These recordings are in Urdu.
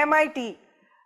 MIT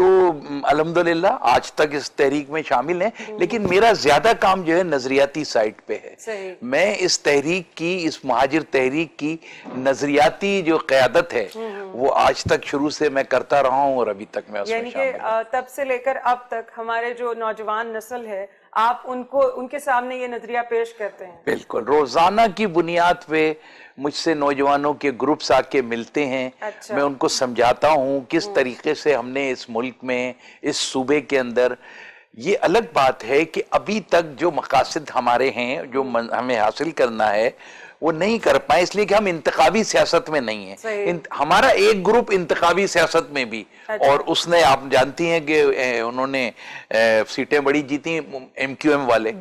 تو الحمدللہ آج تک اس تحریک میں شامل ہیں، لیکن میرا زیادہ کام جو ہے نظریاتی سائٹ پہ ہے. میں اس تحریک کی، اس مہاجر تحریک کی نظریاتی جو قیادت ہے وہ آج تک شروع سے میں کرتا رہا ہوں، اور ابھی تک میں اس میں یعنی کہ تب سے لے کر اب تک ہمارے جو نوجوان نسل ہے آپ ان کے سامنے یہ نظریہ پیش کرتے ہیں؟ بالکل، روزانہ کی بنیاد پہ مجھ سے نوجوانوں کے گروپس آ کے ملتے ہیں. میں ان کو سمجھاتا ہوں کس طریقے سے ہم نے اس ملک میں، اس صوبے کے اندر، یہ الگ بات ہے کہ ابھی تک جو مقاصد ہمارے ہیں، جو ہمیں حاصل کرنا ہے، وہ نہیں کر پائے، اس لیے کہ ہم انتخابی سیاست میں نہیں ہیں. ہمارا ایک گروپ انتخابی سیاست میں بھی، اور اس نے، آپ جانتی ہیں کہ انہوں نے سیٹیں بڑی جیتی ایم کیو ایم والے.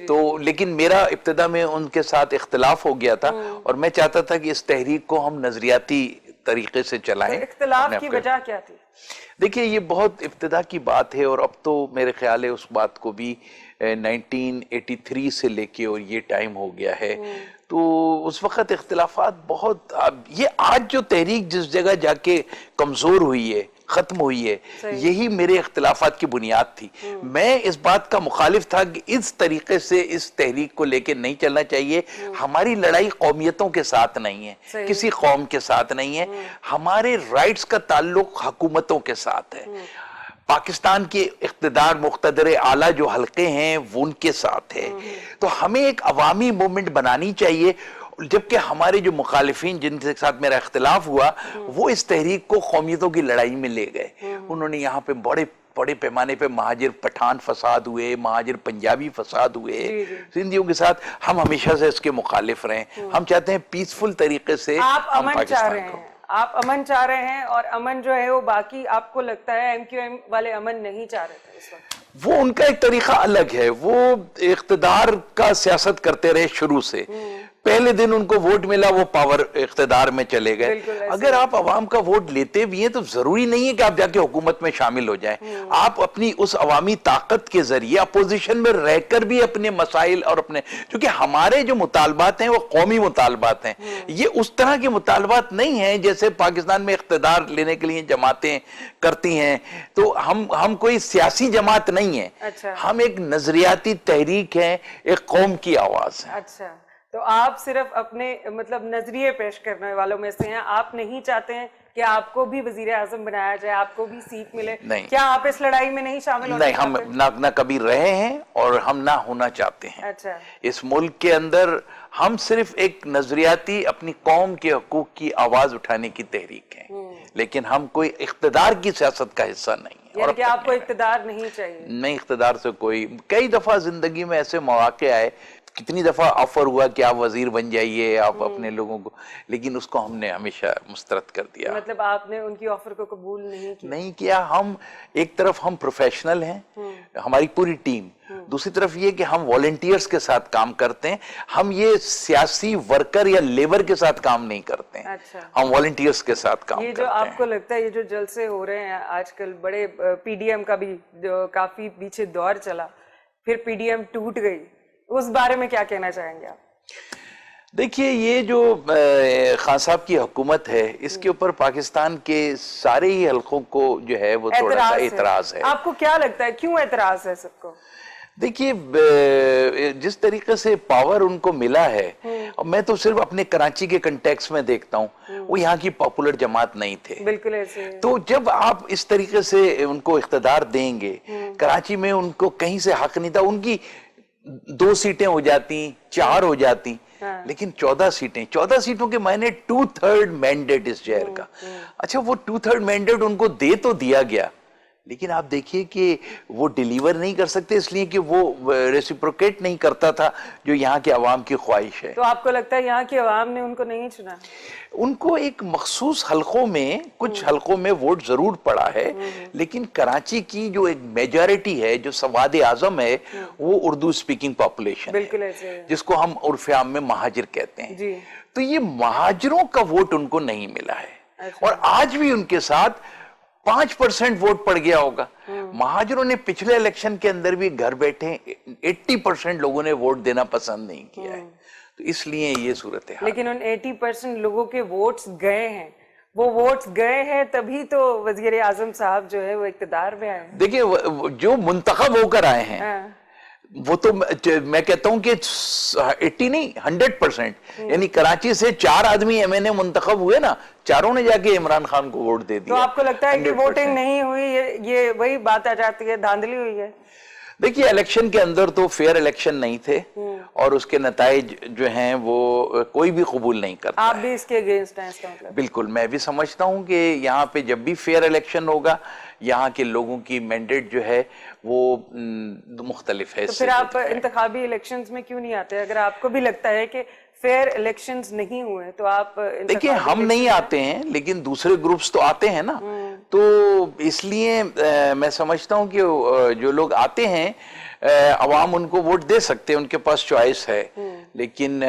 تو لیکن میرا ابتدا میں ان کے ساتھ اختلاف ہو گیا تھا، اور میں چاہتا تھا کہ اس تحریک کو ہم نظریاتی طریقے سے چلائیں. اختلاف کی وجہ کیا تھی؟ دیکھیے یہ بہت ابتدا کی بات ہے، اور اب تو میرے خیال ہے اس بات کو بھی 1983 سے لے کے اور یہ ٹائم ہو گیا ہے. تو اس وقت اختلافات بہت، یہ آج جو تحریک جس جگہ جا کے کمزور ہوئی ہے، ختم ہوئی ہے، یہی میرے اختلافات کی بنیاد تھی. میں اس بات کا مخالف تھا کہ اس طریقے سے اس تحریک کو لے کے نہیں چلنا چاہیے. ہماری لڑائی قومیتوں کے ساتھ نہیں ہے، کسی قوم کے ساتھ نہیں ہے، ہمارے رائٹس کا تعلق حکومتوں کے ساتھ ہے. پاکستان کے اقتدار، مقتدر اعلیٰ جو حلقے ہیں وہ ان کے ساتھ ہے. تو ہمیں ایک عوامی موومنٹ بنانی چاہیے، جبکہ ہمارے جو مخالفین جن کے ساتھ میرا اختلاف ہوا وہ اس تحریک کو قومیتوں کی لڑائی میں لے گئے. انہوں نے یہاں پہ بڑے پیمانے پہ مہاجر پٹھان فساد ہوئے، مہاجر پنجابی فساد ہوئے سندھیوں کے ساتھ. ہم ہمیشہ سے اس کے مخالف رہے. ہم چاہتے ہیں پیسفل طریقے سے ہم پاکستان کو، آپ امن چاہ رہے ہیں، اور امن جو ہے وہ باقی آپ کو لگتا ہے ایم کیو ایم والے امن نہیں چاہ رہے تھے اس وقت؟ وہ ان کا ایک طریقہ الگ ہے، وہ اقتدار کا سیاست کرتے رہے شروع سے. پہلے دن ان کو ووٹ ملا وہ پاور اقتدار میں چلے گئے. اگر آپ عوام کا ووٹ لیتے بھی ہیں تو ضروری نہیں ہے کہ آپ جا کے حکومت میں شامل ہو جائیں. آپ اپنی اس عوامی طاقت کے ذریعے اپوزیشن میں رہ کر بھی اپنے مسائل اور اپنے، کیونکہ ہمارے جو مطالبات ہیں وہ قومی مطالبات ہیں، یہ اس طرح کے مطالبات نہیں ہیں جیسے پاکستان میں اقتدار لینے کے لیے جماعتیں کرتی ہیں. تو ہم کوئی سیاسی جماعت نہیں ہے، ہم ایک نظریاتی تحریک ہیں، ایک قوم کی آواز ہے. اچھا، تو آپ صرف اپنے مطلب نظریے پیش کرنے والوں میں سے ہیں، آپ نہیں چاہتے ہیں کہ آپ کو بھی وزیر اعظم بنایا جائے، آپ کو بھی سیٹ ملے؟ کیا آپ اس لڑائی میں نہیں شامل ہونا چاہتے؟ نہیں، ہم نہ کبھی رہے ہیں اور ہم نہ ہونا چاہتے ہیں. اچھا، اس ملک کے اندر ہم صرف ایک نظریاتی اپنی قوم کے حقوق کی آواز اٹھانے کی تحریک ہے، لیکن ہم کوئی اقتدار کی سیاست کا حصہ نہیں ہے. یعنی کہ آپ کو اقتدار نہیں چاہیے؟ نہیں، اقتدار سے کوئی، کئی دفعہ زندگی میں ایسے مواقع آئے، کتنی دفعہ آفر ہوا کہ آپ وزیر بن جائیے، آپ اپنے لوگوں کو، لیکن اس کو ہم نے ہمیشہ مسترد کر دیا. مطلب آپ نے ان کی آفر کو قبول نہیں کیا. ہم ایک طرف ہم پروفیشنل ہیں، ہماری پوری ٹیم، دوسری طرف یہ کہ ہم والنٹیئرز کے ساتھ کام کرتے ہیں. ہم یہ سیاسی ورکر یا لیبر کے ساتھ کام نہیں کرتے ہیں، ہم والنٹیئرز کے ساتھ کام کرتے ہیں. یہ جو آپ کو لگتا ہے یہ جو جلسے ہو رہے ہیں آج کل، بڑے پی ڈی ایم کا بھی جو کافی پیچھے دور چلا، پھر پی ڈی ایم ٹوٹ گئی، اس بارے میں کیا کہنا چاہیں گے آپ؟ دیکھیے یہ جو خان صاحب کی حکومت ہے، اس کے اوپر پاکستان کے سارے ہی حلقوں کو جو ہے وہ تھوڑا سا اعتراض ہے. آپ کو کیا لگتا ہے کیوں اعتراض ہے سب کو؟ دیکھیے جس طریقے سے پاور ان کو ملا ہے، میں تو صرف اپنے کراچی کے کنٹیکس میں دیکھتا ہوں، وہ یہاں کی پاپولر جماعت نہیں تھے. بالکل ایسے. تو جب آپ اس طریقے سے ان کو اقتدار دیں گے، کراچی میں ان کو کہیں سے حق نہیں تھا. ان کی 2 سیٹیں ہو جاتی، 4 ہو جاتی، لیکن 14 سیٹیں، 14 سیٹوں کے معنی 2/3 مینڈیٹ اس شہر کا. اچھا، وہ 2/3 مینڈیٹ ان کو دے تو دیا گیا، لیکن آپ دیکھیے کہ وہ ڈیلیور نہیں کر سکتے، اس لیے کہ وہ ریسیپروکیٹ نہیں کرتا تھا جو یہاں کے عوام کی خواہش ہے. تو آپ کو لگتا ہے یہاں کی عوام نے ان کو نہیں چنا؟ ان کو ایک مخصوص حلقوں میں، کچھ حلقوں میں ووٹ ضرور پڑا ہے، لیکن کراچی کی جو ایک میجارٹی ہے، جو سواد اعظم ہے، وہ اردو سپیکنگ پاپولیشن ہے، جس کو ہم عرف عام میں مہاجر کہتے ہیں. تو یہ مہاجروں کا ووٹ ان کو نہیں ملا ہے، اور آج بھی ان کے ساتھ 5% ووٹ پڑ گیا ہوگا. مہاجروں نے پچھلے الیکشن کے اندر بھی گھر بیٹھے 80% لوگوں نے ووٹ دینا پسند نہیں کیا ہے. تو اس لیے یہ صورت ہے. لیکن ان 80% لوگوں کے ووٹس گئے ہیں، وہ ووٹس گئے ہیں تبھی تو وزیر اعظم صاحب جو ہے وہ اقتدار میں آئے ہیں. دیکھیں جو منتخب ہو کر آئے ہیں وہ تو میں کہتا ہوں کہ 80 نہیں 100%، یعنی کراچی سے 4 آدمی ایم این اے منتخب ہوئے نا، چاروں نے جا کے عمران خان کو ووٹ دے دیا. تو آپ کو لگتا ہے کہ ووٹنگ نہیں ہوئی، یہ وہی بات آ جاتی ہے دھاندلی ہوئی ہے؟ دیکھیے الیکشن کے اندر تو فیئر الیکشن نہیں تھے اور اس کے نتائج جو ہیں وہ کوئی بھی قبول نہیں کرتا. آپ بھی اس کے اگینسٹ ہیں اس کا مطلب؟ بالکل، میں بھی سمجھتا ہوں کہ یہاں پہ جب بھی فیئر الیکشن ہوگا یہاں کے لوگوں کی مینڈیٹ جو ہے وہ مختلف ہے. تو پھر آپ انتخابی الیکشنز میں کیوں نہیں آتے؟ اگر آپ کو بھی لگتا ہے کہ فیئر الیکشنز نہیں ہوئے تو آپ دیکھیں ہم نہیں آتے ہیں لیکن دوسرے گروپس تو آتے ہیں نا، تو اس لیے میں سمجھتا ہوں کہ جو لوگ آتے ہیں عوام ان کو ووٹ دے سکتے ہیں، ان کے پاس چوائس ہے، لیکن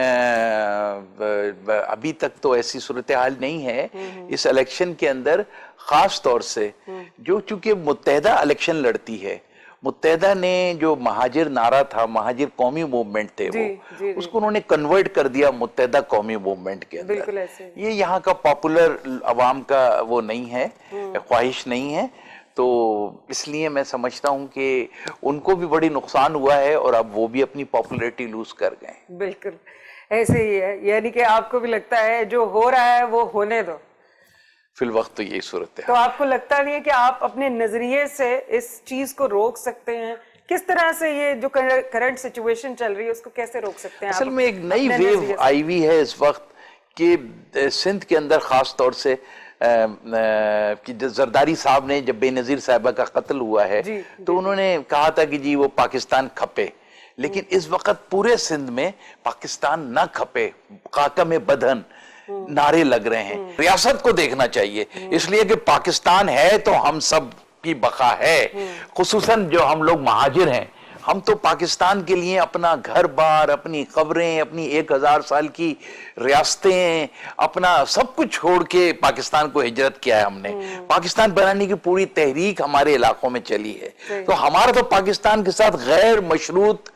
ابھی تک تو ایسی صورتحال نہیں ہے. اس الیکشن کے اندر خاص طور سے جو چونکہ متحدہ الیکشن لڑتی ہے، متحدہ نے جو مہاجر نعرہ تھا، مہاجر قومی موومنٹ تھے وہ اس کو انہوں نے کنورٹ کر دیا متحدہ قومی موومنٹ کے اندر. بالکل ایسے یہ یہاں کا پاپولر عوام کا وہ نہیں ہے، خواہش نہیں ہے، تو اس لیے میں سمجھتا ہوں کہ ان کو بھی بڑی نقصان ہوا ہے اور اب وہ بھی اپنی پاپولیرٹی لوز کر گئے. بالکل ایسے ہی ہے، یعنی کہ آپ کو بھی لگتا ہے جو ہو رہا ہے وہ ہونے دو فی الوقت تو یہی صورت ہے. تو آپ کو لگتا نہیں ہے کہ آپ اپنے نظریے سے اس چیز کو روک سکتے ہیں؟ کس طرح سے یہ جو کرنٹ سچویشن چل رہی ہے اس کو کیسے روک سکتے ہیں؟ اصل میں ایک نئی ویو آئی ہوئی ہے اس وقت کہ سندھ کے اندر خاص طور سے زرداری صاحب نے جب بے نظیر صاحبہ کا قتل ہوا ہے تو انہوں نے کہا تھا کہ جی وہ پاکستان کھپے، لیکن اس وقت پورے سندھ میں پاکستان نہ کھپے، خاکہ میں بدہن نعرے لگ رہے ہیں. ریاست کو دیکھنا چاہیے، اس لیے کہ پاکستان ہے تو ہم سب کی بقا ہے، خصوصاً جو ہم لوگ مہاجر ہیں. ہم تو پاکستان کے لیے اپنا گھر بار، اپنی قبریں، اپنی 1000 سال کی ریاستیں، اپنا سب کچھ چھوڑ کے پاکستان کو ہجرت کیا ہے. ہم نے پاکستان بنانے کی پوری تحریک ہمارے علاقوں میں چلی ہے، تو ہمارا تو پاکستان کے ساتھ غیر مشروط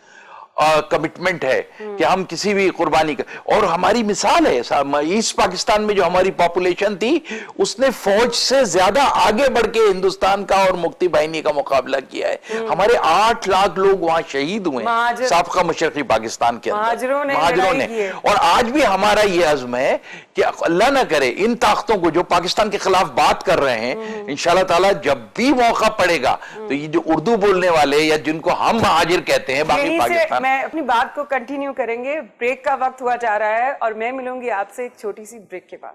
کمٹمنٹ ہے کہ ہم کسی بھی قربانی کا، اور ہماری مثال ہے ایسٹ پاکستان میں جو ہماری پاپولیشن تھی اس نے فوج سے زیادہ آگے بڑھ کے ہندوستان کا اور مکتی باہنی کا مقابلہ کیا ہے. ہمارے 8 لاکھ لوگ وہاں شہید ہوئے ہیں سابقہ مشرقی پاکستان کے اندر مہاجروں نے. اور آج بھی ہمارا یہ عزم ہے کہ اللہ نہ کرے ان طاقتوں کو جو پاکستان کے خلاف بات کر رہے ہیں، انشاءاللہ تعالیٰ جب بھی موقع پڑے گا تو یہ جو اردو بولنے والے یا جن کو ہم مہاجر کہتے ہیں باقی پاکستان، میں اپنی بات کو کنٹینیو کریں گے. بریک کا وقت ہوا جا رہا ہے اور میں ملوں گی آپ سے ایک چھوٹی سی بریک کے بعد.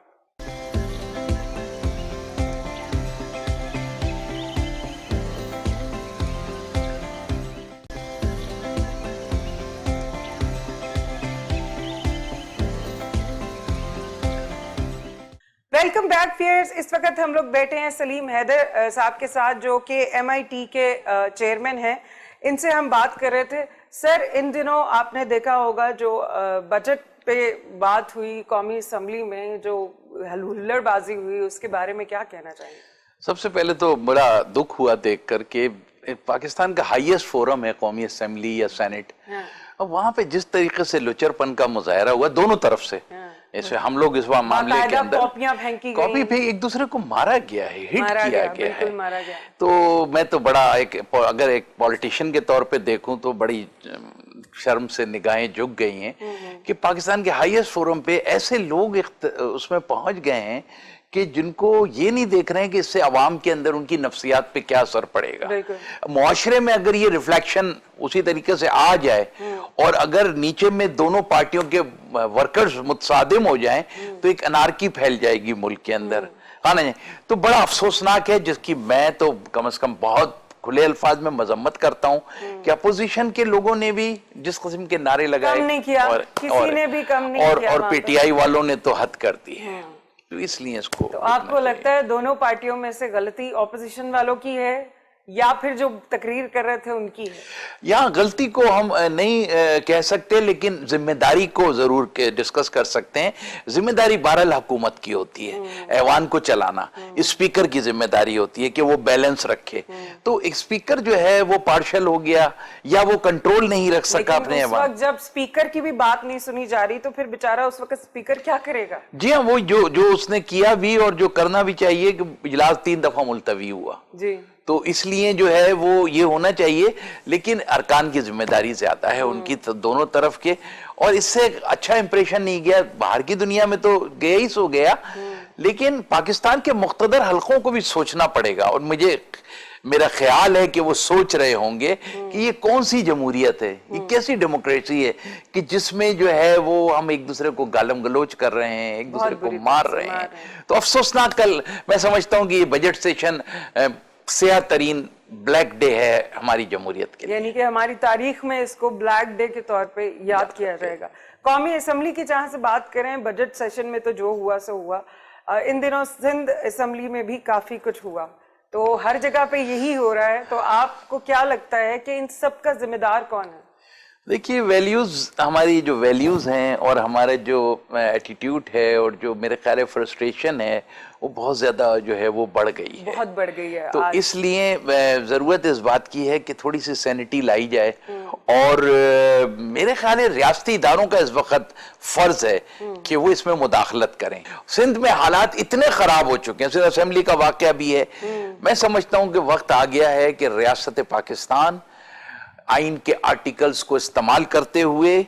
Welcome back fears. اس وقت ہم لوگ بیٹھے ہیں سلیم حیدر صاحب کے ساتھ جو کہ MIT کے چیئرمین ہیں. ان سے ہم بات کر رہے تھے. سر ان دنوں آپ نے دیکھا ہوگا جو بجٹ پہ بات ہوئی قومی اسمبلی میں، جو ہلڑ بازی ہوئی، اس کے بارے میں کیا کہنا چاہیں گے؟ سب سے پہلے تو بڑا دکھ ہوا دیکھ کر کہ پاکستان کا ہائیسٹ فورم ہے قومی اسمبلی یا سینٹ، اب وہاں پہ جس طریقے سے لچر پن کا مظاہرہ ہوا دونوں طرف سے، ایسے ہم لوگ اس معاملے کے اندر کاپی پہ ایک دوسرے کو مارا گیا ہے، ہٹ کیا گیا ہے. تو میں تو بڑا اگر ایک پولیٹیشین کے طور پہ دیکھوں تو بڑی شرم سے نگاہیں جھک گئی ہیں کہ پاکستان کے ہائیسٹ فورم پہ ایسے لوگ اس میں پہنچ گئے ہیں کہ جن کو یہ نہیں دیکھ رہے ہیں کہ اس سے عوام کے اندر ان کی نفسیات پہ کیا اثر پڑے گا. معاشرے میں اگر یہ ریفلیکشن اسی طریقے سے آ جائے اور اگر نیچے میں دونوں پارٹیوں کے ورکرز متصادم ہو جائیں تو ایک انارکی پھیل جائے گی ملک کے اندر. تو بڑا افسوسناک ہے، جس کی میں تو کم از کم بہت کھلے الفاظ میں مذمت کرتا ہوں کہ اپوزیشن کے لوگوں نے بھی جس قسم کے نعرے لگائے اور PTI والوں نے تو حد کر دی ہے. تو اس لیے اس کو تو آپ کو لگتا ہے دونوں پارٹیوں میں سے غلطی اپوزیشن والوں کی ہے یا پھر جو تقریر کر رہے تھے ان کی ہے؟ یہاں غلطی کو ہم نہیں کہہ سکتے، لیکن ذمہ داری کو ضرور ڈسکس کر سکتے ہیں۔ ذمہ داری بہرحال حکومت کی ہوتی ہے، ایوان کو چلانا، اسپیکر کی ذمہ داری ہوتی ہے کہ وہ بیلنس رکھے۔ تو اسپیکر جو ہے وہ پارشل ہو گیا یا وہ کنٹرول نہیں رکھ سکا اپنے اس ایوان۔ وقت جب اسپیکر کی بھی بات نہیں سنی جا رہی تو پھر بیچارہ اس وقت اسپیکر کیا کرے گا؟ جی ہاں، وہ جو اس نے کیا بھی اور جو کرنا بھی چاہیے کہ اجلاس 3 دفعہ ملتوی ہوا، جی تو اس لیے جو ہے وہ یہ ہونا چاہیے، لیکن ارکان کی ذمہ داری زیادہ ہے ان کی دونوں طرف کے، اور اس سے اچھا امپریشن نہیں گیا باہر کی دنیا میں، تو گیا ہی سو گیا، لیکن پاکستان کے مقتدر حلقوں کو بھی سوچنا پڑے گا، اور میرا خیال ہے کہ وہ سوچ رہے ہوں گے کہ یہ کون سی جمہوریت ہے، یہ کیسی ڈیموکریسی ہے کہ جس میں جو ہے وہ ہم ایک دوسرے کو گالم گلوچ کر رہے ہیں، ایک دوسرے کو مار رہے ہیں۔ تو افسوسناک، کل میں سمجھتا ہوں کہ یہ بجٹ سیشن سیاہ ترین بلیک ڈے ہے ہماری جمہوریت کے لیے، یعنی کہ ہماری تاریخ میں اس کو بلیک ڈے کے طور پہ یاد کیا جائے گا۔ قومی اسمبلی کی جہاں سے بات کریں، بجٹ سیشن میں تو جو ہوا سو ہوا، ان دنوں سندھ اسمبلی میں بھی کافی کچھ ہوا، تو ہر جگہ پہ یہی ہو رہا ہے، تو آپ کو کیا لگتا ہے کہ ان سب کا ذمہ دار کون ہے؟ دیکھیے ویلیوز، ہماری جو ویلیوز ہیں اور ہمارا جو ایٹیٹیوڈ ہے اور جو میرے خیال ہے فرسٹریشن ہے، وہ بہت زیادہ جو ہے وہ بڑھ گئی ہے، بہت بڑھ گئی ہے تو اس لیے ضرورت اس بات کی ہے کہ تھوڑی سی سینٹی لائی جائے، اور میرے خیال ہے ریاستی اداروں کا اس وقت فرض ہے کہ وہ اس میں مداخلت کریں۔ سندھ میں حالات اتنے خراب ہو چکے ہیں، سندھ اسمبلی کا واقعہ بھی ہے، میں سمجھتا ہوں کہ وقت آ گیا ہے کہ ریاست پاکستان آئین کے آرٹیکلز کو استعمال کرتے ہوئے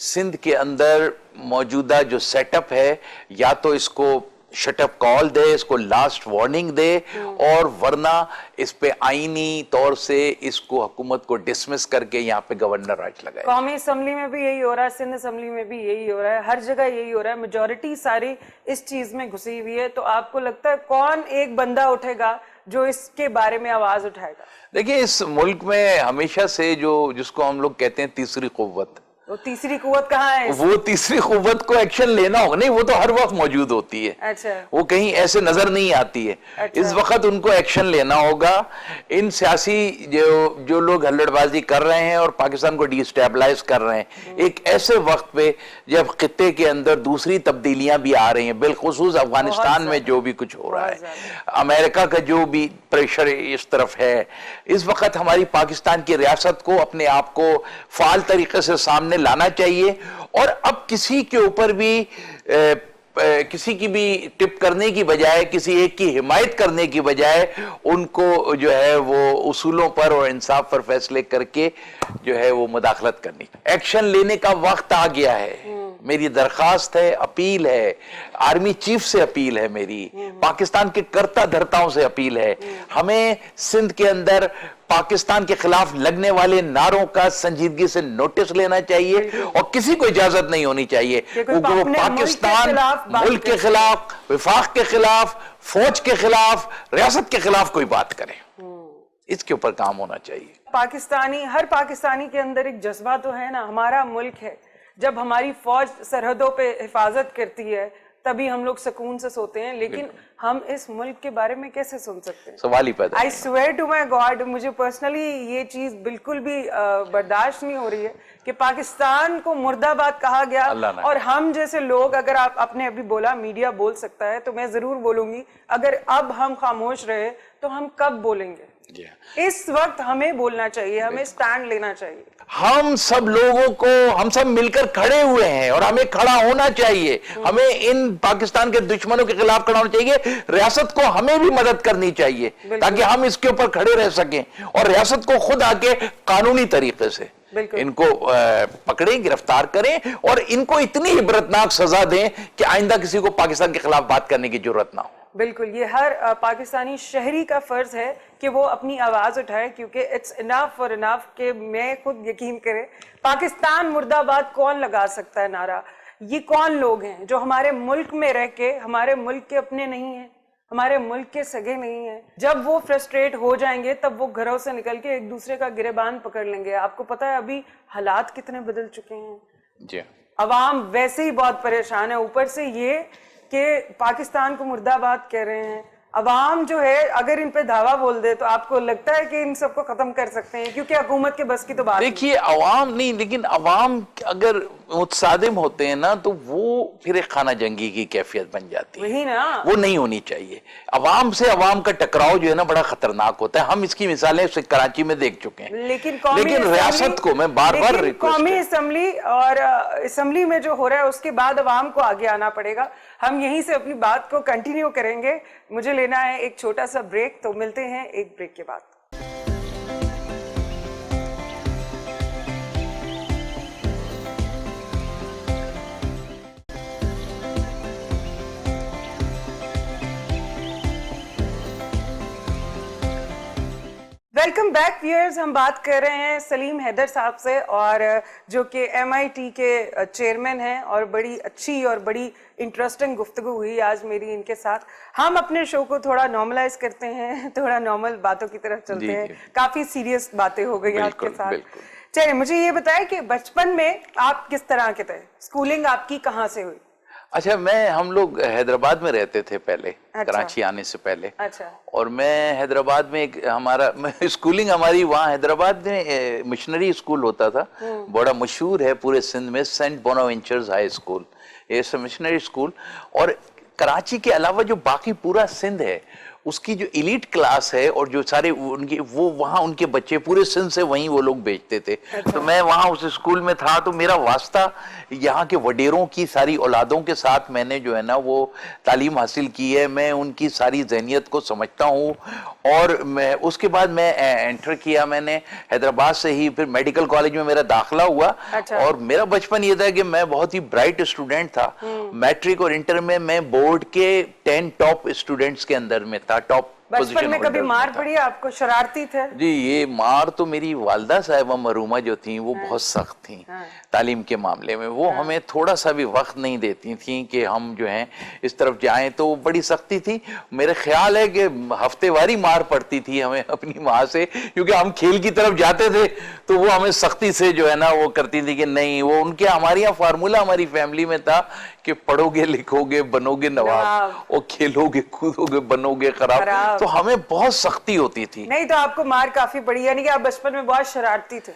سندھ کے اندر موجودہ جو سیٹ اپ ہے، یا تو اس کو شٹ اپ کال دے، اس کو لاسٹ وارننگ دے، اور ورنہ اس پہ آئینی طور سے اس کو حکومت کو ڈسمس کر کے یہاں پہ گورنر راج لگائے۔ قومی اسمبلی میں بھی یہی ہو رہا ہے، سندھ اسمبلی میں بھی یہی ہو رہا ہے، ہر جگہ یہی ہو رہا ہے، میجورٹی ساری اس چیز میں گھسی ہوئی ہے، تو آپ کو لگتا ہے کون ایک بندہ اٹھے گا جو اس کے بارے میں آواز اٹھائے گا؟ دیکھیں اس ملک میں ہمیشہ سے جس کو ہم لوگ کہتے ہیں تیسری قوت، وہ تیسری قوت کہاں ہے؟ وہ تیسری قوت کو ایکشن لینا ہوگا، نہیں وہ تو ہر وقت موجود ہوتی ہے، اچھا، وہ کہیں ایسے نظر نہیں آتی ہے، اس وقت ان کو ایکشن لینا ہوگا۔ ان سیاسی جو لوگ ہلڑ بازی کر رہے ہیں اور پاکستان کو ڈی اسٹیبلائز کر رہے ہیں، ایک ایسے وقت پہ جب خطے کے اندر دوسری تبدیلیاں بھی آ رہی ہیں، بالخصوص افغانستان میں جو بھی کچھ ہو رہا ہے، امریکہ کا جو بھی پریشر اس طرف ہے، اس وقت ہماری پاکستان کی ریاست کو اپنے آپ کو فعال طریقے سے سامنے لانا چاہیے، اور اب کسی کے اوپر بھی کسی کی بھی ٹپ کرنے کی بجائے، کسی ایک کی حمایت کرنے کی بجائے، ان کو جو ہے وہ اصولوں پر اور انصاف پر فیصلے کر کے جو ہے وہ مداخلت کرنی، ایکشن لینے کا وقت آ گیا ہے۔ میری درخواست ہے، اپیل ہے، آرمی چیف سے اپیل ہے، میری پاکستان کے کرتا دھرتاؤں سے اپیل ہے، ہمیں سندھ کے اندر پاکستان کے خلاف لگنے والے نعروں کا سنجیدگی سے نوٹس لینا چاہیے، اور کسی کو اجازت نہیں ہونی چاہیے کہ وہ پاکستان ملک کے خلاف، وفاق کے خلاف، فوج کے خلاف، ریاست کے خلاف کوئی بات کرے، اس کے اوپر کام ہونا چاہیے۔ ہر پاکستانی کے اندر ایک جذبہ تو ہے نا، ہمارا ملک ہے، جب ہماری فوج سرحدوں پہ حفاظت کرتی ہے تبھی ہم لوگ سکون سے سوتے ہیں، لیکن ہم اس ملک کے بارے میں کیسے سن سکتے ہیں؟ سوال ہی پیدا I swear to my God، مجھے پرسنلی یہ چیز بالکل بھی برداشت نہیں ہو رہی ہے کہ پاکستان کو مرد آباد کہا گیا، اور ہم جیسے لوگ، اگر آپ نے ابھی بولا میڈیا بول سکتا ہے، تو میں ضرور بولوں گی، اگر اب ہم خاموش رہے تو ہم کب بولیں گے؟ اس وقت ہمیں بولنا چاہیے، ہمیں سٹینڈ لینا چاہیے۔ ہم سب لوگوں کو، ہم سب مل کر کھڑے ہوئے ہیں، اور ہمیں کھڑا ہونا چاہیے، ہمیں ان پاکستان کے دشمنوں کے خلاف کھڑا ہونا چاہیے، ریاست کو ہمیں بھی مدد کرنی چاہیے تاکہ ہم اس کے اوپر کھڑے رہ سکیں، اور ریاست کو خود آ کے قانونی طریقے سے ان کو پکڑیں، گرفتار کریں، اور ان کو اتنی عبرتناک سزا دیں کہ آئندہ کسی کو پاکستان کے خلاف بات کرنے کی ضرورت نہ ہو۔ بالکل، یہ ہر پاکستانی شہری کا فرض ہے کہ وہ اپنی آواز اٹھائے، کیونکہ اٹس انف فار انف، کہ میں خود یقین کرے پاکستان مرد آباد کون لگا سکتا ہے نعرہ؟ یہ کون لوگ ہیں جو ہمارے ملک میں رہ کے ہمارے ملک کے اپنے نہیں ہیں، ہمارے ملک کے سگے نہیں ہیں؟ جب وہ فرسٹریٹ ہو جائیں گے تب وہ گھروں سے نکل کے ایک دوسرے کا گریبان پکڑ لیں گے۔ آپ کو پتہ ہے ابھی حالات کتنے بدل چکے ہیں، جی، عوام ویسے ہی بہت پریشان ہے، اوپر سے یہ کہ پاکستان کو مرد آباد کہہ رہے ہیں، عوام جو ہے اگر ان پہ دھاوا بول دے تو آپ کو لگتا ہے کہ ان سب کو ختم کر سکتے ہیں؟ کیونکہ حکومت کے بس کی تو بات دیکھیے عوام نہیں، لیکن عوام اگر متصادم ہوتے ہیں نا تو وہ پھر ایک خانہ جنگی کی کیفیت بن جاتی ہے، وہی نا، وہ نہیں ہونی چاہیے۔ عوام سے عوام کا ٹکراؤ جو ہے نا بڑا خطرناک ہوتا ہے، ہم اس کی مثالیں کراچی میں دیکھ چکے ہیں۔ لیکن ریاست کو میں بار بار قومی اسمبلی اور اسمبلی میں جو ہو رہا ہے اس کے بعد عوام کو آگے آنا پڑے گا۔ ہم یہیں سے اپنی بات کو کنٹینیو کریں گے، مجھے لینا ہے ایک چھوٹا سا بریک، تو ملتے ہیں ایک بریک کے بعد۔ ویلکم بیک ویئرز، ہم بات کر رہے ہیں سلیم حیدر صاحب سے، اور جو کہ MIT کے چیئرمین ہیں، اور بڑی اچھی اور بڑی انٹرسٹنگ گفتگو ہوئی آج میری ان کے ساتھ۔ ہم اپنے شو کو تھوڑا نارملائز کرتے ہیں، تھوڑا نارمل باتوں کی طرف چلتے ہیں، کافی سیریس باتیں ہو گئی آپ کے ساتھ۔ چلیے مجھے یہ بتائیں کہ بچپن میں آپ کس طرح کے تھے؟ اسکولنگ آپ کی کہاں سے ہوئی؟ اچھا، ہم لوگ حیدرآباد میں رہتے تھے پہلے، کراچی آنے سے پہلے، اور میں حیدرآباد میں اسکولنگ ہماری وہاں حیدرآباد میں مشنری اسکول ہوتا تھا، بڑا مشہور ہے پورے سندھ میں، سینٹ بوناوینچرز ہائی اسکول، یہ مشنری اسکول۔ اور کراچی کے علاوہ جو باقی پورا سندھ ہے اس کی جو ایلیٹ کلاس ہے اور جو سارے وہ وہاں ان کے بچے پورے سندھ سے وہیں وہ لوگ بھیجتے تھے، تو میں وہاں اس اسکول میں تھا، تو میرا واسطہ یہاں کے وڈیروں کی ساری اولادوں کے ساتھ میں نے جو ہے نا وہ تعلیم حاصل کی ہے، میں ان کی ساری ذہنیت کو سمجھتا ہوں۔ اور میں اس کے بعد میں انٹر کیا میں نے حیدرآباد سے ہی، پھر میڈیکل کالج میں میرا داخلہ ہوا، اور میرا بچپن یہ تھا کہ میں بہت ہی برائٹ اسٹوڈنٹ تھا۔ میٹرک اور انٹر میں بورڈ کے 10 ٹاپ اسٹوڈنٹس کے اندر میں تھا، ٹاپ بچپن میں کبھی مار پڑی آپ کو؟ شرارتی تھے؟ جی، یہ مار تو میری والدہ صاحبہ مرحومہ جو تھیں وہ بہت سخت تھیں تعلیم کے معاملے میں، وہ ہمیں تھوڑا سا بھی وقت نہیں دیتی تھیں کہ ہم جو ہیں اس طرف جائیں، تو بڑی سختی تھی۔ میرے خیال ہے کہ ہفتے واری مار پڑتی تھی ہمیں اپنی ماں سے، کیونکہ ہم کھیل کی طرف جاتے تھے تو وہ ہمیں سختی سے جو ہے نا وہ کرتی تھی کہ نہیں، وہ ان کے ہمارے یہاں فارمولہ ہماری فیملی میں تھا کہ پڑھو گے لکھو گے بنو گے نواب، اور کھیلو گے کودو گے بنو گے خراب، تو ہمیں بہت سختی ہوتی تھی۔ نہیں تو آپ کو مار کافی پڑی، یعنی کہ آپ بچپن میں بہت شرارتی تھے؟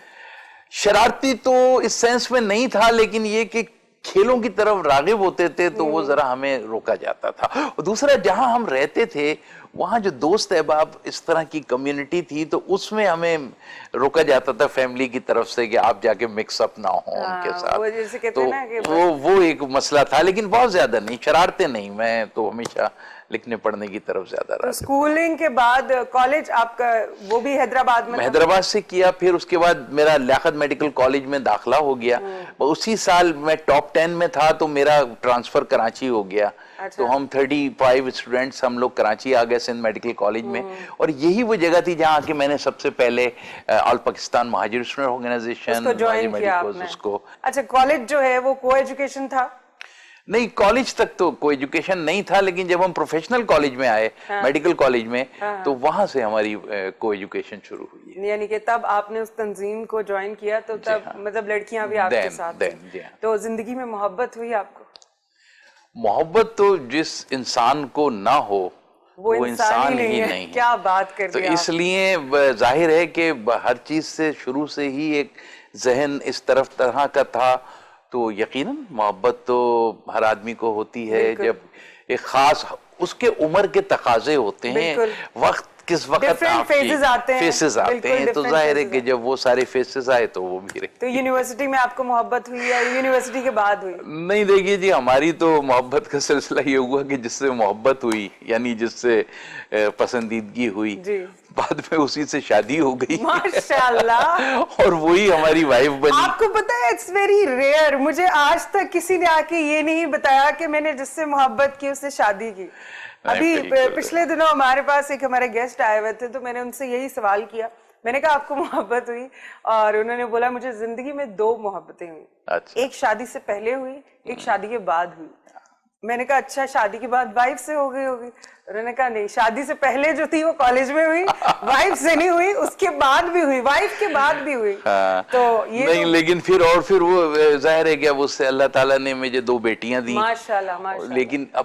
شرارتی تو اس سینس میں نہیں تھا، لیکن یہ کہ کھیلوں کی طرف راغب ہوتے تھے تو وہ ذرا ہمیں روکا جاتا تھا۔ اور دوسرا، جہاں ہم رہتے تھے وہاں جو دوست احباب اس طرح کی کمیونٹی تھی تو اس میں ہمیں روکا جاتا تھا فیملی کی طرف سے کہ آپ جا کے مکس اپ نہ ہوں ان کے ساتھ، تو وہ ایک مسئلہ تھا، لیکن بہت زیادہ نہیں، شرارتیں نہیں، میں تو ہمیشہ لکھنے پڑھنے کی طرف زیادہ رہا۔ اسکولنگ کے بعد کالج آپ کا وہ بھی حیدرآباد میں؟ حیدرآباد سے کیا، پھر اس کے بعد میرا لیاقت میڈیکل کالج میں داخلہ ہو گیا، اسی سال میں ٹاپ 10 میں تھا تو میرا ٹرانسفر کراچی ہو گیا، تو ہم 35 اسٹوڈنٹس ہم لوگ کراچی آ گئے سندھ میڈیکل کالج میں، اور یہی وہ جگہ تھی جہاں کہ میں نے سب سے پہلے آل پاکستان مہاجر اسٹوڈنٹ آرگنائزیشن اس کو۔ اچھا، کالج جو ہے وہ کو ایجوکیشن تھا؟ نہیں، کالج تک تو کوئی ایجوکیشن نہیں تھا، لیکن جب ہم پروفیشنل کالج میں آئے، میڈیکل کالج میں، تو وہاں سے ہماری کو ایجوکیشن شروع ہوئی۔ یعنی کہ تب آپ نے اس تنظیم کو جوائن کیا تو تب مطلب لڑکیاں بھی آپ کے ساتھ تھیں، تو زندگی میں محبت ہوئی آپ کو؟ محبت تو جس انسان کو نہ ہو وہ انسان ہی نہیں ہے۔ کیا بات کر تو اس لیے ظاہر ہے کہ ہر چیز سے شروع سے ہی ایک ذہن اس طرح کا تھا، تو یقیناً محبت تو ہر آدمی کو ہوتی ہے، جب ایک خاص اس کے عمر کے تقاضے ہوتے ہیں، وقت کس وقت فیسز آتے ہیں، تو ظاہر ہے کہ جب وہ سارے فیسز آئے تو وہ بھی رہے۔ تو یونیورسٹی میں آپ کو محبت ہوئی یا یونیورسٹی کے بعد ہوئی؟ نہیں، دیکھیے جی، ہماری تو محبت کا سلسلہ یہ ہوا کہ جس سے محبت ہوئی، یعنی جس سے پسندیدگی ہوئی، بعد میں اسی سے شادی ہو گئی، ماشاءاللہ، اور وہی ہماری وائف بنی۔ آپ کو پتا ہے اٹس ویری ریئر، مجھے آج تک کسی نے آ کے یہ نہیں بتایا کہ میں نے جس سے محبت کی اس سے شادی کی۔ ابھی پچھلے دنوں ہمارے پاس ایک ہمارے گیسٹ آئے ہوئے تھے، تو میں نے ان سے یہی سوال کیا، میں نے کہا آپ کو محبت ہوئی؟ اور انہوں نے بولا مجھے زندگی میں 2 محبتیں ہوئی، ایک شادی سے پہلے ہوئی، ایک شادی کے بعد ہوئی۔ میں نے کہا اچھا، شادی کے بعد وائف سے ہو گئی ہوگی؟ انہوں نے کہا نہیں، شادی سے پہلے جو تھی وہ کالج میں ہوئی، وائف سے نہیں ہوئی، اس کے بعد بھی ہوئی، وائف کے بعد بھی ہوئی۔ تو یہ نہیں، لیکن پھر وہ ظاہر ہے کہ اب اس سے اللہ تعالیٰ نے مجھے 2 بیٹیاں دی، ماشاءاللہ ماشاءاللہ، لیکن اب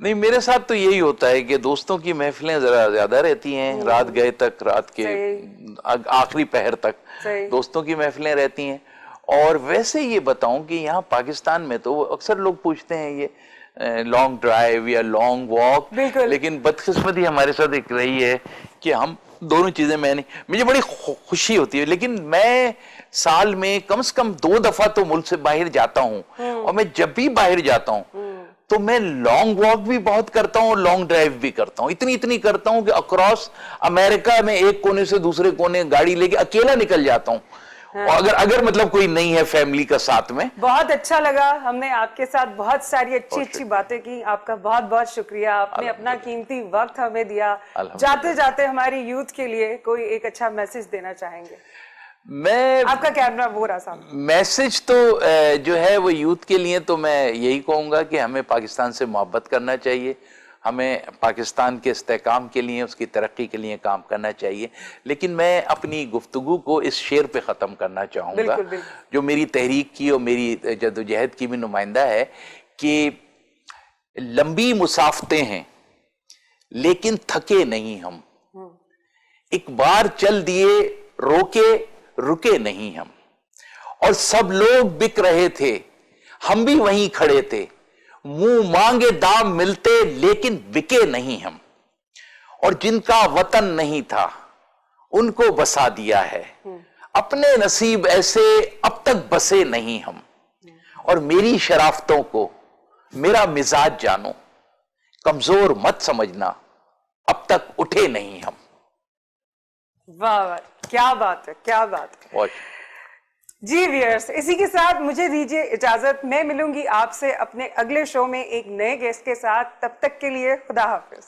نہیں میرے ساتھ تو یہی ہوتا ہے کہ دوستوں کی محفلیں ذرا زیادہ رہتی ہیں، رات گئے تک، رات کے آخری پہر تک دوستوں کی محفلیں رہتی ہیں. اور ویسے یہ بتاؤں کہ یہاں پاکستان میں تو اکثر لوگ پوچھتے ہیں یہ لانگ ڈرائیو یا لانگ واک، لیکن بدقسمتی ہمارے ساتھ ایک رہی ہے کہ ہم دونوں چیزیں مجھے بڑی خوشی ہوتی ہے، لیکن میں سال میں کم سے کم 2 دفعہ تو ملک سے باہر جاتا ہوں، اور میں جب بھی باہر جاتا ہوں تو میں لانگ واک بھی بہت کرتا ہوں اور لانگ ڈرائیو بھی کرتا ہوں. اتنی کرتا ہوں کہ اکراس امریکہ میں ایک کونے سے دوسرے کونے گاڑی لے کے اکیلا نکل جاتا ہوں، اور اگر مطلب کوئی نہیں ہے فیملی کا ساتھ میں. بہت اچھا لگا، ہم نے آپ کے ساتھ بہت ساری اچھی باتیں کی. آپ کا بہت بہت شکریہ، آپ نے اپنا قیمتی وقت ہمیں دیا. جاتے جاتے ہماری یوتھ کے لیے کوئی ایک اچھا میسج دینا چاہیں گے؟ میں آپ کا کیمرہ وہ رہا سامنے. میسج تو جو ہے وہ یوتھ کے لیے تو میں یہی کہوں گا کہ ہمیں پاکستان سے محبت کرنا چاہیے، ہمیں پاکستان کے استحکام کے لیے، اس کی ترقی کے لیے کام کرنا چاہیے. لیکن میں اپنی گفتگو کو اس شعر پہ ختم کرنا چاہوں گا جو میری تحریک کی اور میری جدوجہد کی بھی نمائندہ ہے، کہ لمبی مسافتیں ہیں لیکن تھکے نہیں ہم، ایک بار چل دیے رکے نہیں ہم، اور سب لوگ بک رہے تھے ہم بھی وہیں کھڑے تھے، منہ مانگے دام ملتے لیکن بکے نہیں ہم، اور جن کا وطن نہیں تھا ان کو بسا دیا ہے، اپنے نصیب ایسے اب تک بسے نہیں ہم، اور میری شرافتوں کو میرا مزاج جانو، کمزور مت سمجھنا اب تک اٹھے نہیں ہم. واہ واہ، کیا بات ہے، کیا بات ہے. جی ویئرس، اسی کے ساتھ مجھے دیجیے اجازت. میں ملوں گی آپ سے اپنے اگلے شو میں ایک نئے گیسٹ کے ساتھ. تب تک کے لیے خدا حافظ.